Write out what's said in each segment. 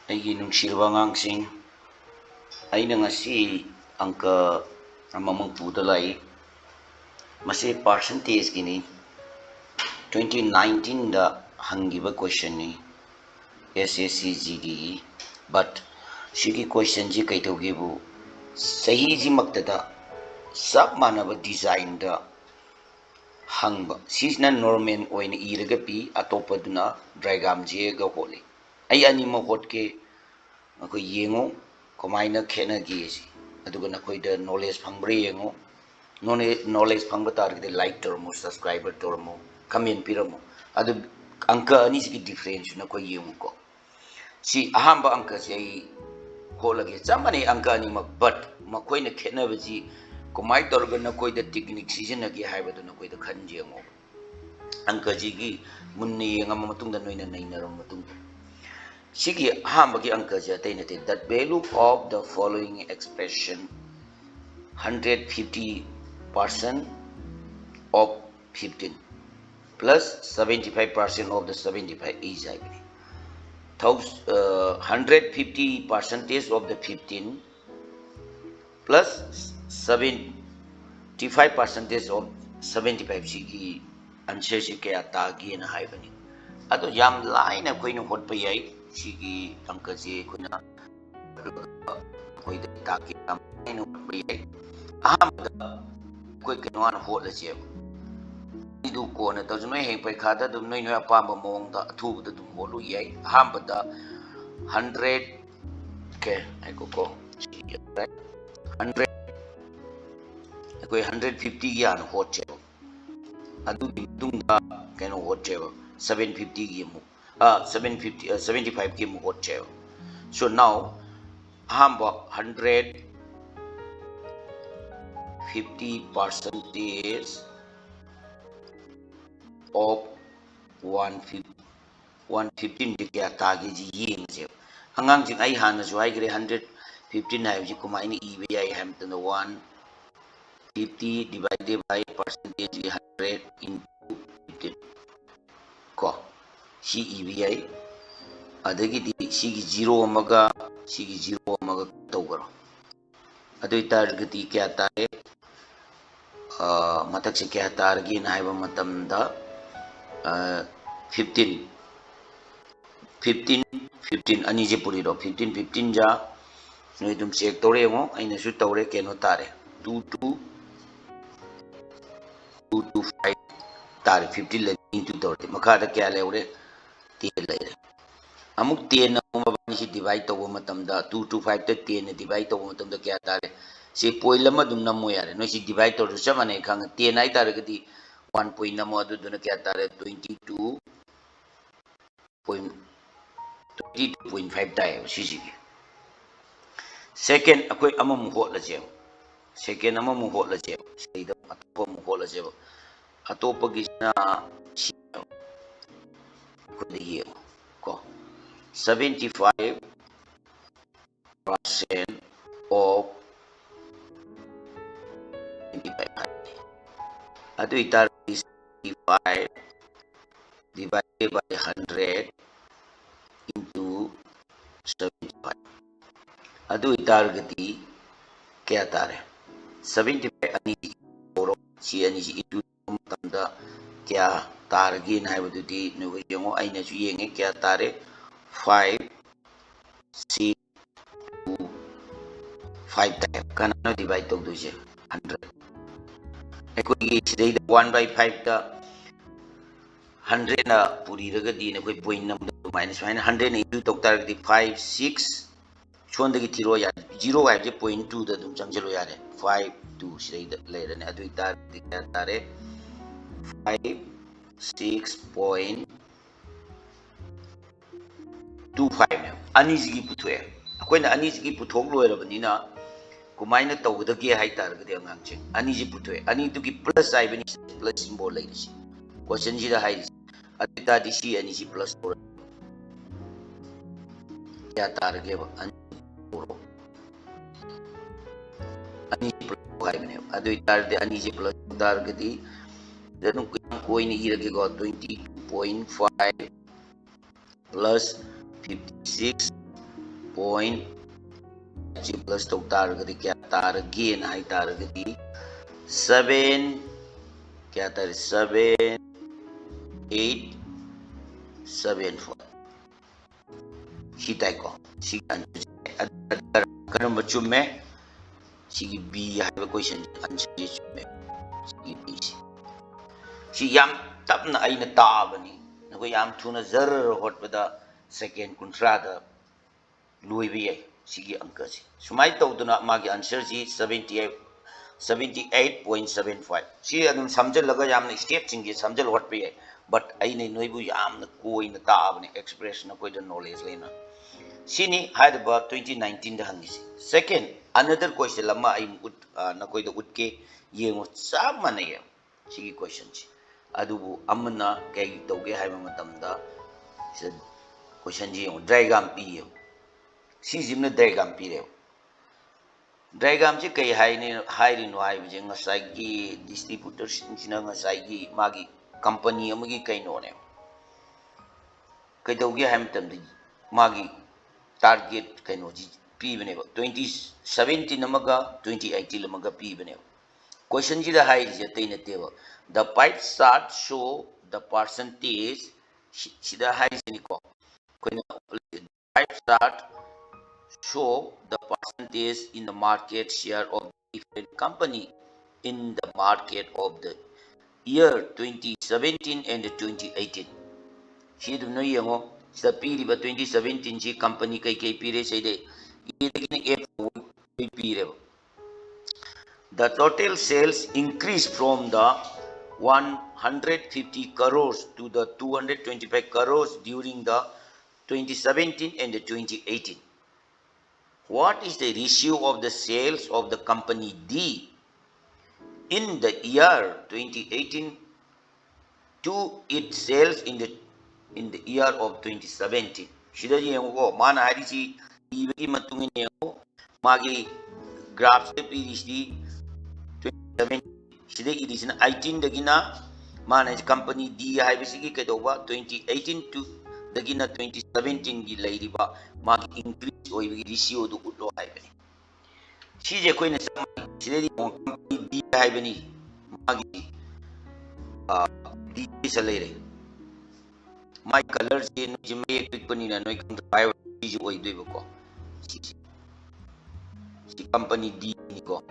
ꯑꯩꯒꯤ ꯅꯨꯡꯁꯤꯔꯕ ꯑꯉꯥꯡꯁꯤꯡ, ꯑꯩꯅ ꯉꯁꯤ ꯑꯪꯀ ꯑꯃꯃꯨꯛ ꯄꯨꯗ ꯂꯥꯛꯏ꯫ ꯃꯁꯤ ꯄꯥꯔꯁꯦꯟꯇꯦꯖꯀꯤꯅꯤ꯫ 2019ꯗ ꯍꯪꯈꯤꯕ ꯀꯣꯏꯁꯟꯅꯤ, SSC GDE. ꯕꯠ ꯁꯤꯒꯤ ꯀꯣꯏꯁꯟꯁꯤ ꯀꯩꯗꯧꯒꯦꯕꯨ ꯆꯍꯤꯁꯤꯃꯛꯇꯗ ꯆꯞ ꯃꯥꯟꯅꯕ ꯗꯤꯖꯥꯏꯟꯗ ꯍꯪꯕ꯫ ꯁꯤꯁꯤꯅ ꯅꯣꯔꯃꯦꯜ ꯑꯣꯏꯅ ꯏꯔꯒ ꯄꯤ, ꯑꯇꯣꯞꯄꯗꯨꯅ ꯗꯥꯏꯒ꯭ꯔꯥꯝ ꯌꯦꯛꯑꯒ ꯍꯣꯠꯂꯤ꯫ ꯑꯩ ꯑꯅꯤꯃꯛ ꯍꯣꯠꯀꯦ, ꯅꯈꯣꯏ ꯌꯦꯡꯉꯣ ꯀꯃꯥꯏꯅ ꯈꯦꯠꯅꯒꯦ ꯁꯤ, ꯑꯗꯨꯒ ꯅꯈꯣꯏꯗ ꯅꯣꯂꯦꯖ ꯐꯪꯕ꯭ꯔꯥ ꯌꯦꯡꯉꯣ꯫ ꯅꯣꯂꯦꯖ ꯐꯪꯕ ꯇꯥꯔꯒꯗꯤ ꯂꯥꯏꯛ ꯇꯧꯔꯝꯃꯣ, ꯁꯕꯁꯀ꯭ꯔꯥꯏꯕꯔ ꯇꯧꯔꯝꯃꯣ, ꯀꯃꯦꯟ ꯄꯤꯔꯝꯃꯣ꯫ ꯑꯗꯨ ꯑꯪꯀ ꯑꯅꯤꯁꯤꯒꯤ ꯗꯤꯐ꯭ꯔꯦꯟꯁꯁꯨ ꯅꯈꯣꯏ ꯌꯦꯡꯉꯨꯀꯣ꯫ ꯁꯤ ꯑꯍꯥꯟꯕ ꯑꯪꯀꯁꯤ ꯑꯩ ꯍꯣꯠꯂꯒꯦ, ꯆꯞ ꯃꯥꯟꯅꯩ ꯑꯪꯀ ꯑꯅꯤꯃꯛ, ꯕꯠ ꯃꯈꯣꯏꯅ ꯈꯦꯠꯅꯕꯁꯤ ꯀꯃꯥꯏꯅ ꯇꯧꯔꯒ ꯅꯈꯣꯏꯗ ꯇꯦꯛꯅꯤꯛ ꯁꯤꯖꯤꯟꯅꯒꯦ ꯍꯥꯏꯕꯗꯨ ꯅꯈꯣꯏꯗ ꯈꯟ ꯌꯦꯡꯉꯣ꯫ ꯑꯪꯀꯁꯤꯒꯤ ꯃꯨꯟꯅ ꯌꯦꯡꯉꯕ ꯃꯇꯨꯡꯗ ꯅꯣꯏꯅ ꯅꯩꯅꯔꯕ ꯃꯇꯨꯡꯗ सिगी अहांबगी अंक से अतई नते the value of the following expression 150% of 15 plus 75% of the 75 is 150% of the 15 plus 75% of 75 सिगी answer से क्या तागी न हाई बनी। अतो याम लाइन कोई न होट पे आई सिगी अंक से कोई ना कोई ताकि याम लाइन होट पे आई आम कोई केनवान होट लचे इदु को न तो जुमे हे पे खाता तुम नहीं न पाम मोंग दा अथु द तुम होलु आई आम बता 100 के को 100 कोई 150 यान होट चे अदु दुंगा केनो होट चे 750 की मु 75 की मु होट चे। So now हम 150% of 115 di kya tagi ji ying se hangang jing ai han ju ai gre 115 hai ji kumaini e bi ai ham to 150 divided by percentage 100 into 15 ko si e bi ai adagi di si gi 0 amaga si gi 0 amaga tawgaro adoi tar gati kya tare matak se kya tar gi na haiba matam da 15 ani je puri ro 15 ja noi dum check tore mo aina su tore keno tare 225 tare 15 le into tore makha da kya le ore 10 le amuk 10 na mabani si divide to matam da 225 te 10 ne divide to matam da kya tare se point lama dum namo yare noi si divide to du sama ne khang 10 ai tare gadi 1 point namo adu duna kya tare 22.5 tayo sisigi second akoy amam hot la je second amam hot la je seida atopa mo hot la je atopa gisna si ko de ye ko 75% of 25 adu itar 65 divided by 100 into 75 adu itar gati kya tare 75 ani oro si ani si itu matamda kya targi na haibu di no yengo aina ju yenge kya tare 5 6 2 5 time kana divide to do je 100 ekoi sidai 1 by 5 da 100 na puri raga di na koi point number minus 100 na itu tok tar di 5 6 chonda gi tiro ya 0 ga je 0.2 da dum changjelo ya 5 2 sidai da le ne adu itar di tare 5 6.25 ne ani ji puthoe akoina ani ji puthok loirabani na kumaina tawdage hai tar ga de ngang che ani ji puthoe ani tu gi plus ai bani plus symbol lai si question ji da hai adita di si ani ji plus ya tar ge ba ani plus hai bani adu itar de ani ji plus tar ga di danu koi ni irage go 22.5 plus 56 point plus to target kya target na hai target 7 kya tar 7 8 7 4 si tai ko si kan machum me si b hai question answer chume si b si yam tapna aina tabani na ko yam thuna zar hotbada second kuntra da lui bi ai sigi angka si sumai tawduna magi answer si 78.75 si adum samjal laga yamna step chingi samjal hot bi ai but ai nei noibu yamna koi na taabne expression ko the knowledge lena sini hadba 2019 da hangi si second another question lama ai ut na koi da utke yengo samana ye sigi question si adubu amna kai tawge haiba matamda question ji diagram pi ye si jimna diagram pi re diagram ji kai hairi no hai bje ngasai gi distributor sina ngasai gi magi company amagi kai no ne kai dogi ham tam di magi target kai no ji pi bne 2017 namaga 2018 namaga pi bne question ji da hai je tai na te the pie chart show the percentage sida hai ni ko koina pie chart show the percentage in the market share of different company in the market of the year 2017 and 2018 shi dum no yengo sa piri ba 2017 ji company kai pire sai de idagina f pire the total sales increased from the 150 crores to the 225 crores during the 2017 and 2018. What is the ratio of the sales of the company D in the year 2018 to its sales in the year of 2017? Shida yengo mana harisi ibagi matungin yengo magi graphs te pirisi 2017 shida irisina 18 dagina mana company D haibisi ki kedoba 2018 to dagina 2017 gi lairiba magi increase oibi ratio du uto haibani sije koina samai sidedi company D haibani magi D salere my color je no jime click pani na noi kan bio ji oi doi ko si company D ni ko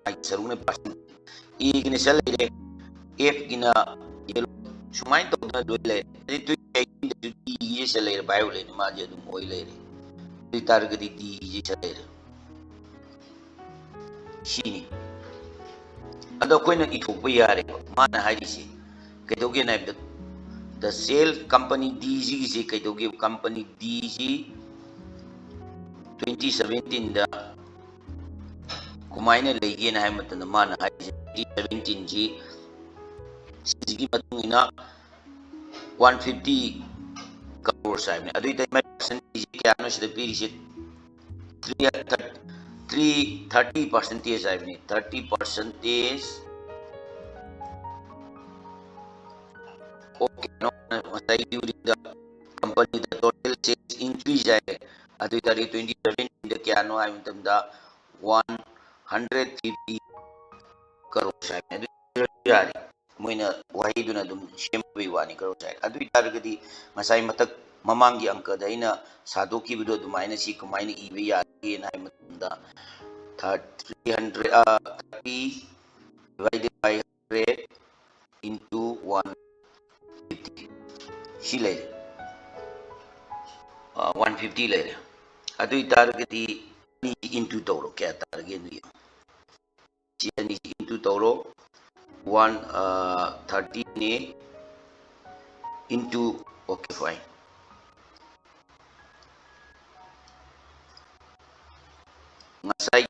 ai sarune pas e gine salere f gina yelo sumai to na doi le tu ye salere bio le ma je dum oi le di target di ye salere shini ado koina ithokpa yare mana haisi kedoge na the sale company DG ji kedoge company DG 2017 da kumaina lege na haimata na mana haisi 2017 ji sigi matungina 150 crore sai ne adu dai percentage kya no sida piri se 30% sai ne 30% okay no during the company the total sales increase hai adu tari 2017 da kya no ai matam da 150 crore sai ne yari moina wahiduna dum shembi wani crore sai adu targadi masai matak mamangi angka da ina sadoki bido dumaina si kumaina ibe ya na ai matam da 30 divided by 100 into 150 si le 150 le adu targeti ni into toro kya target ni si ni into toro 130 ne into okay fine ngasai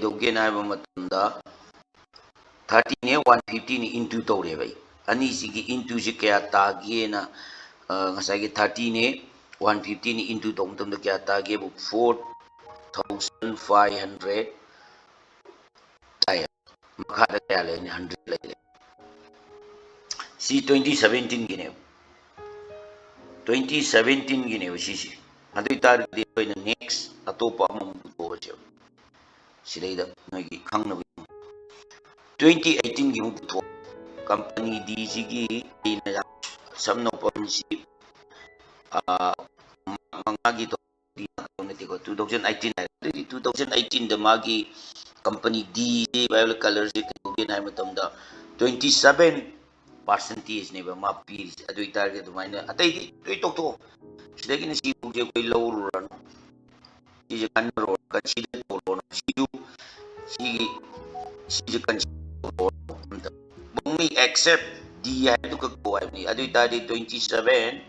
doge na ba matunda 30 ne 150 ni into tore bai ani sigi into ji kya tage na ngasai gi 30 ne 150 ni into tong tam da kya tage bu 4500 tay makha da kya le ni 100 le si 2017 gi ne 2017 gi ne si अदु तारगदि Koyna next अतोपा अमम पुथोबचे सिलेदा नोगी खंगनबि 2018 गी पुथो company D G की इन समनो पमसी मंगागी तो को 2018 है 2018 the मागी company D G bowel colour से के नाय मतमदा 27% ने मा पीर अदु इतारगे दुमाइना अतै दी तो सिदगी सी बुगे कोई लौरुरन सी कनरो कंसीडर तोरो सी consider Bumi accept dia itu ke kuai ni. Aduh tadi 27%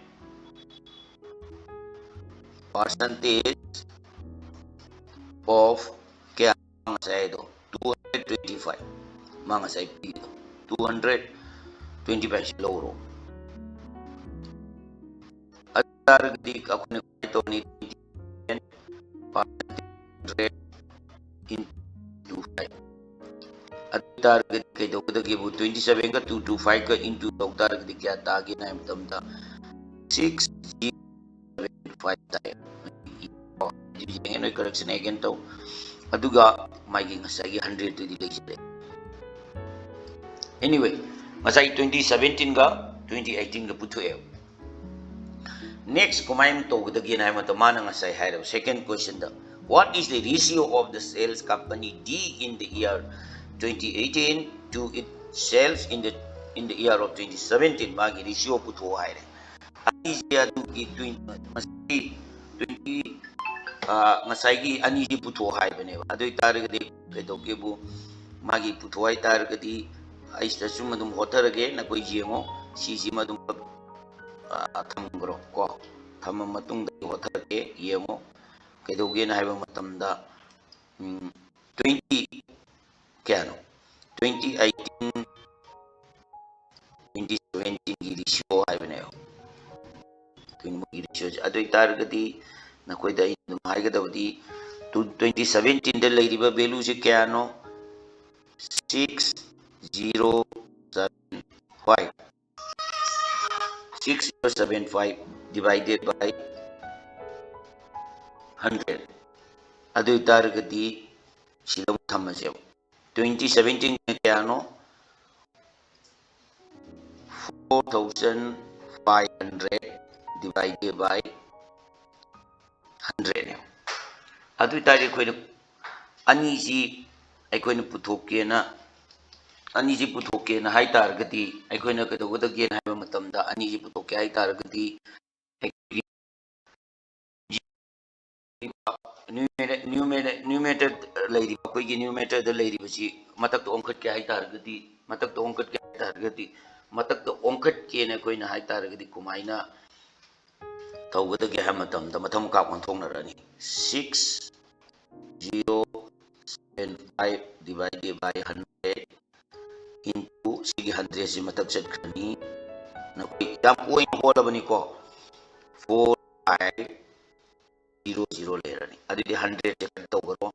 of kaya mga saya itu 225 mga saya pito 225 loro. At target ako ni ito ni 100 into 5. At target kay do kada gibu 27 ka 225 ka into dog target kya tagi na im tamda 605 tayo division eno correction again to aduga magi ngasagi 100 to dilay anyway masai 2017 ka 2018 ka puto e next kumain to kada gina mo to mana ngasai hairo second question da what is the ratio of the sales company D in the year 2018 to its sales in the year of 2017 magi ratio puto haire ani siya to 20 ngasai ani ji puto hai bane adoi targadi kedo kebu magi puto hai targadi aista sum madum hotarage na koi jengo si madum thamgro ko tham matung da hotarage yengo kedo ge na haiba matamda 20 kano 2018 2017 gi ratio hai bane twin gi ratio adoi targadi na koi da indum haigadaudi 2017 da leiriba value se kano 6075 divided by 100 adu targati sidam thamase 2017 kano 4500 divided by 100 adu tari koina ani ji aikoina puthokena ani ji puthokena hai targati aikoina kedogoda gen haiba matamda ani ji puthoke hai targati numerator leiri koi gi numerator da leiri bachi matak to ongkhat ke hai targati matak to ongkhat ke hai targati matak to ongkhat ke na koina hai targati kumaina tawgada ge ha matamda matham ka onthongnarani 6075 divided by 100 into sigi 100 si matak set khani na koi yam point bola bani ko 4500 lerani adi 100 se kat tawgaro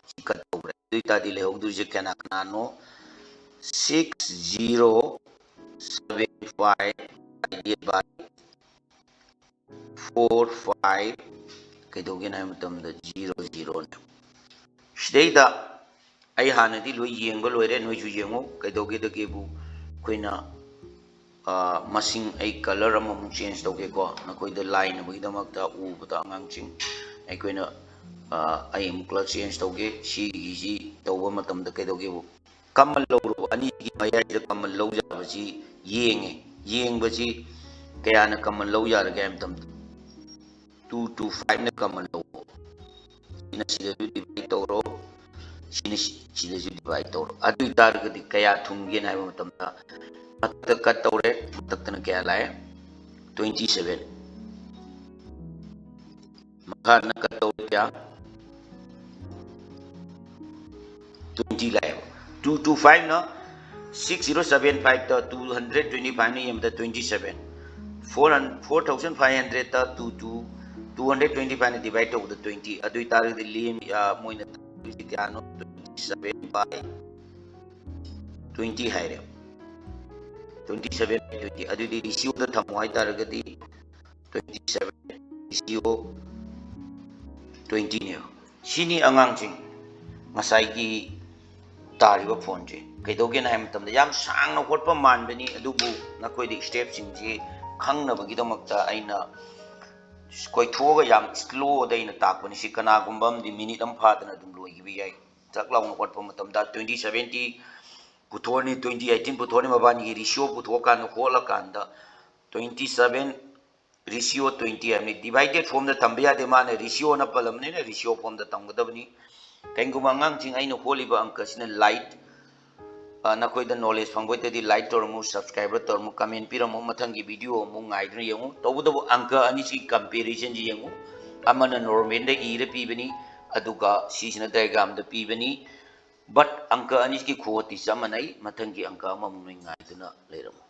si kat tawre dui ta di le hog du je kana kana no 6075 divided by 45 kaidoge na matam da 00 ne shdeida ai hanadi loi yengo loire noi ju yengo kaidoge da gebu koina masing ai color ama mu change doge ko na koi da line bu da makta u buta angang ching ai koina ai mu color change doge si gi tawba matam da kaidoge bu kamal lawro ani gi maya da kamal law ja ba ji yeng ba ji kaya na kamal law ya ga am tam 225 na kamal law ina sida du divide toro sida du divide toro adu target kaya thumge na ba matam da matak kat tore matak na kaya lae 27 makha na kat tore kya 20 lae 225 na 6075 ta 225 ni yam da 27 4500 ta 225 ni divide to the 20 adu target the lim moina tiano 27 by 20 haire 27 20 adu di ratio da thamwai target di 27 ratio 20 ने सिनी अंगांगसिंग ngasai tariba phone je kaidoge na matam da yam sang na hotpa manbani adubu na koi di step sing ji khangna bagi damakta aina koi thoga yam slow da ina takbani si kana gumbam di minute am phadana dum loi gi bi yai chaklaw na hotpa matam da 2070 puthoni 2018 puthoni mabani gi ratio puthoka na hola kanda 27 ratio 20 amni divided form da tambaya de mana ratio na palam ne ratio form da tamgadabni kainguma ngang jing aina holiba angka sina light na koi da knowledge phangoi tadi like tor mu subscriber tor mu comment piramu mathangi video mu ngaidra yengu tawuda angka ani si comparison ji yengu amana normal da ira pibani aduga sisina diagram da pibani but angka ani ki khoti samanai mathangi angka mamu ngaiduna leiramu